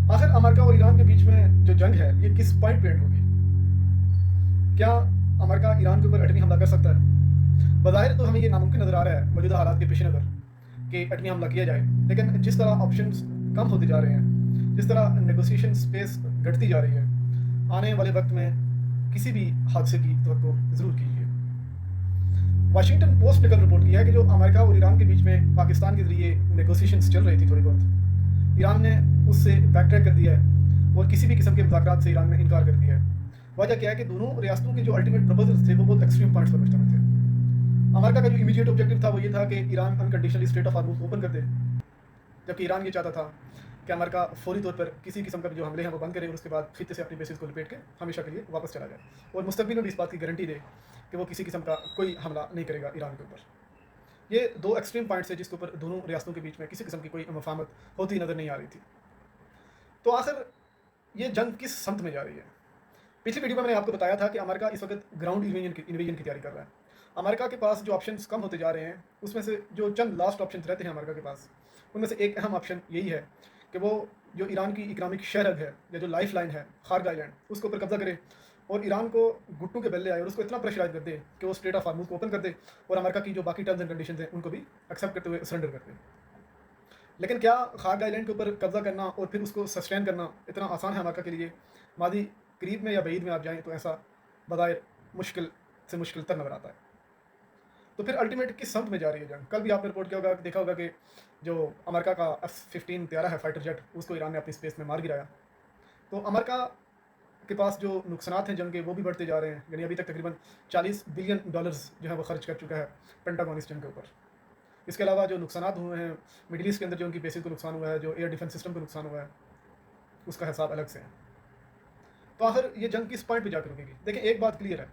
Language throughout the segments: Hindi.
आखिर अमेरिका और ईरान के बीच में जो जंग है ये किस पॉइंट पे एंड होगी? क्या अमेरिका ईरान के ऊपर एटमी हमला कर सकता है? बज़ाहिर तो हमें ये नामुमकिन नज़र आ रहा है मौजूदा हालात के पेश नज़र कि एटमी हमला किया जाए, लेकिन जिस तरह ऑप्शंस कम होते जा रहे हैं, जिस तरह नेगोशिएशन स्पेस घटती जा रही है, आने वाले वक्त में किसी भी हादसे की तवक्को ज़रूर कीजिए। वाशिंगटन पोस्ट ने कल रिपोर्ट किया है कि जो अमेरिका और ईरान के बीच में पाकिस्तान के ज़रिए नेगोशिएशंस चल रही थी थोड़ी बहुत, ईरान ने उससे बैक ट्रैक कर दिया है और किसी भी किस्म के मुज़ाकरात से ईरान ने इनकार कर दिया है। वजह क्या है कि दोनों रियासतों के जो अल्टीमेट प्रपोजल्स थे वो बहुत एक्सट्रीम पॉइंट्स पर मुश्तमिल थे। अमेरिका का जो इमीडिएट ऑब्जेक्टिव था वो ये था कि Iran unconditionally straight of Hormuz open कर दे, जबकि ईरान ये चाहता था कि अमेरिका फौरी तौर पर किसी किस्म का जो हमले हैं वो बंद करे और उसके बाद खित्ते से अपनी बेसिस को लपेट के हमेशा के लिए वापस चला जाए और मुस्तकबिल में भी इस बात की गारंटी दे कि वो किसी किस्म का कोई हमला नहीं करेगा ईरान के ऊपर। ये दो एक्सट्रीम पॉइंट्स है जिसके ऊपर दोनों रियासतों के बीच में किसी किस्म की कोई मफाहमत होती नज़र नहीं आ रही थी। तो आखिर ये जंग किस संत में जा रही है? पिछली वीडियो में मैंने आपको बताया था कि अमेरिका इस वक्त ग्राउंड इन्वेजन की तैयारी कर रहा है। अमेरिका के पास जो ऑप्शंस कम होते जा रहे हैं उसमें से जो चंद लास्ट ऑप्शन रहते हैं अमेरिका के पास, उनमें से एक अहम ऑप्शन यही है कि वो जो ईरान की इकनॉमिक शहरग है या जो लाइफ लाइन है खारग आइलैंड उसके ऊपर कब्जा करे और ईरान को घुट्टू के बल्ले आए और उसको इतना प्रेशराइज कर दे कि वो स्ट्रेट ऑफ हार्मूज को ओपन कर दे और अमेरिका की जो बाकी टर्म्स एंड कंडीशन हैं उनको भी एक्सेप्ट करते हुए सरेंडर कर दे। लेकिन क्या खारग आइलैंड के ऊपर कब्जा करना और फिर उसको सस्टेन करना इतना आसान है अमेरिका के लिए? मादी करीब में या बईद में आप जाएँ तो ऐसा बज़ाहिर मुश्किल से मुश्किल तर नज़र आता है। तो फिर अल्टीमेट किस सम्त में जा रही है जंग? कल भी आपने रिपोर्ट किया होगा, देखा होगा कि जो अमेरिका का F-15 तैयारा है फाइटर जेट, उसको ईरान ने अपनी स्पेस में मार गिराया। तो अमेरिका के पास जो नुकसानात हैं जंग के वो भी बढ़ते जा रहे हैं, यानी अभी तक तकरीबन $40 बिलियन जो है वो खर्च कर चुका है पेंटागन इस जंग के ऊपर। इसके अलावा जो नुकसानात हुए हैं मिडल ईस्ट के अंदर, जो उनकी बेसिस को नुकसान हुआ है, जो एयर डिफेंस सिस्टम को नुकसान हुआ है, उसका हिसाब अलग से है। तो आखिर ये जंग किस पॉइंट पे जाकर रुकेगी? देखिए, एक बात क्लियर है,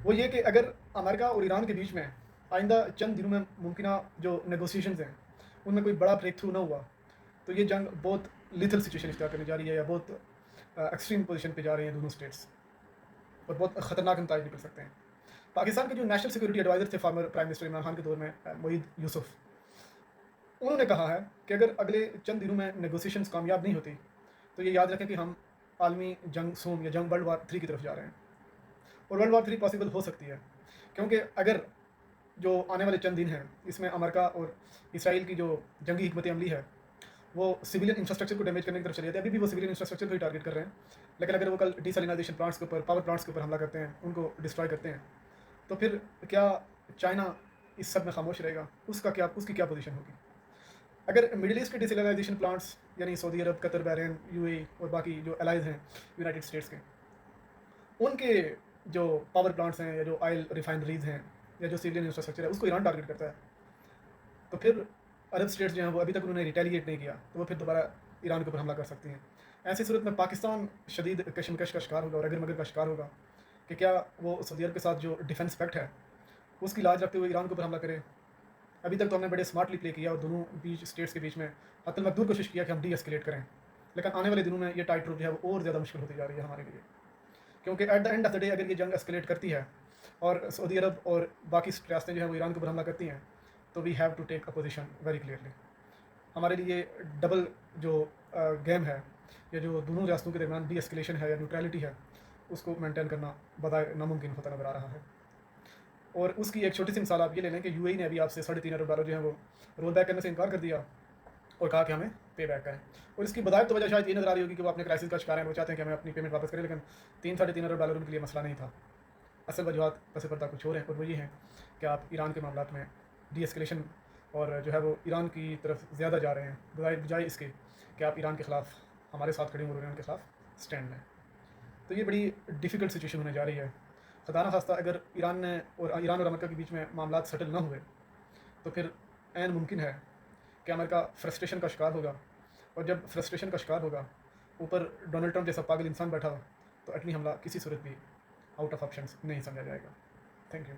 वो ये कि अगर अमेरिका और ईरान के बीच में आइंदा चंद दिनों में मुमकिन जो नेगोशिएशंस हैं उनमें कोई बड़ा ब्रेक थ्रू ना हुआ, तो ये जंग बहुत लिथल सिचुएशन इख्तियार करने जा रही है या बहुत एक्सट्रीम पोजीशन पे जा रही हैं दोनों स्टेट्स और बहुत ख़तरनाक नताइज निकल सकते हैं। पाकिस्तान के जो नेशनल सिक्योरिटी एडवाइज़र थे former prime minister Imran Khan के दौर में, मोईद यूसुफ, उन्होंने कहा है कि अगर अगले चंद दिनों में नेगोशिएशंस कामयाब नहीं होती तो ये याद रखें कि हम आलमी जंग सूम या जंग वर्ल्ड वार 3 की तरफ जा रहे हैं। और वर्ल्ड वार 3 पॉसिबल हो सकती है, क्योंकि अगर जो आने वाले चंद दिन हैं इसमें अमेरिका और इसराइल की जो जंगी हिकमत अमली है वो सिविलियन इंफ्रास्ट्रक्चर को डैमेज करने की तरफ चले जाते हैं। अभी भी वो सिविलियन इंफ्रास्ट्रक्चर को ही टारगेट कर रहे हैं, लेकिन अगर वो कल डिसलिनाइजेशन प्लांट्स के ऊपर, पावर प्लांट्स के ऊपर हमला करते हैं, उनको डिस्ट्रॉय करते हैं, तो फिर क्या चाइना इस सब में खामोश रहेगा? उसकी क्या पोजीशन होगी? अगर मिडिल ईस्ट के डिसलिनाइजेशन प्लांट्स यानी सऊदी अरब, कतर, बहरीन, यूएई और बाकी जो एलाइज हैं यूनाइटेड स्टेट्स के, उनके जो पावर प्लांट्स हैं या जो ऑयल रिफाइनरीज हैं या जो सिविलियन इंफ्रास्ट्रक्चर है उसको ईरान टारगेट करता है, तो फिर अरब स्टेट्स जो हैं वो अभी तक उन्होंने रिटेलिएट नहीं किया, तो वो फिर दोबारा ईरान के ऊपर हमला कर सकती हैं। ऐसी सूरत में पाकिस्तान शदीद कशमकश का शिकार होगा और अगर मगर का शिकार होगा कि क्या वो सऊदी अरब के साथ जो डिफेंस पैक्ट है उसकी लाज रखते हुए ईरान के ऊपर हमला करे। अभी तक तो हमने बड़े स्मार्टली प्ले किया और दोनों बीच स्टेट्स के बीच में हतल मकदूर कोशिश किया कि हम डी एस्केलेट करें, लेकिन आने वाले दिनों में ये टाइट रूट जो है वो और ज़्यादा मुश्किल होती जा रही है हमारे लिए, क्योंकि at the end of the day अगर ये जंग एस्केलेट करती है और सऊदी अरब और बाकी रियासतें जो हैं वो ईरान के ऊपर हमला करती हैं, तो we have to take a position very clearly. हमारे लिए डबल जो गेम है या जो दोनों रियासतों के दरमियान डी एस्केलेशन है या न्यूट्रलिटी है उसको मेंटेन करना बड़ा नामुमकिन होता नजर आ रहा है। और उसकी एक छोटी सी मिसाल आप ये ले लें कि यूएई ने अभी आपसे $3.5 अरब जो है वो रोल बैक करने से इनकार कर दिया और कहा कि हमें पे बैक करें। और इसकी बजाय तो वजह शायद ये नज़र आ रही होगी कि वो अपने क्राइसिस का शिकार है, वो चाहते हैं कि हमें अपनी पेमेंट वापस करें, लेकिन $3-3.5 अरब उनके लिए मसला नहीं था। असल वजूहत पस पर्दा कुछ और है और वो ये है कि आप ईरान के मामला में डी एस्केलेशन और जो है वो ईरान की तरफ ज़्यादा जा रहे हैं बजाय इसके कि आप ईरान के ख़िलाफ़ हमारे साथ खड़े हों और ईरान के ख़िलाफ़ स्टैंड लें। तो ये बड़ी डिफ़िकल्ट सिचुएशन होने जा रही है। खुदा न खास्ता अगर ईरान और अमेरिका के बीच में मामला सेटल ना हुए तो फिर ऐन मुमकिन है कि अमेरिका फ्रस्ट्रेशन का शिकार होगा, और जब फ्रस्ट्रेशन का शिकार होगा, ऊपर डोनाल्ड ट्रंप जैसा पागल इंसान बैठा हो, तो एटमी हमला किसी सूरत भी आउट ऑफ ऑप्शंस नहीं समझा जाएगा। Thank you.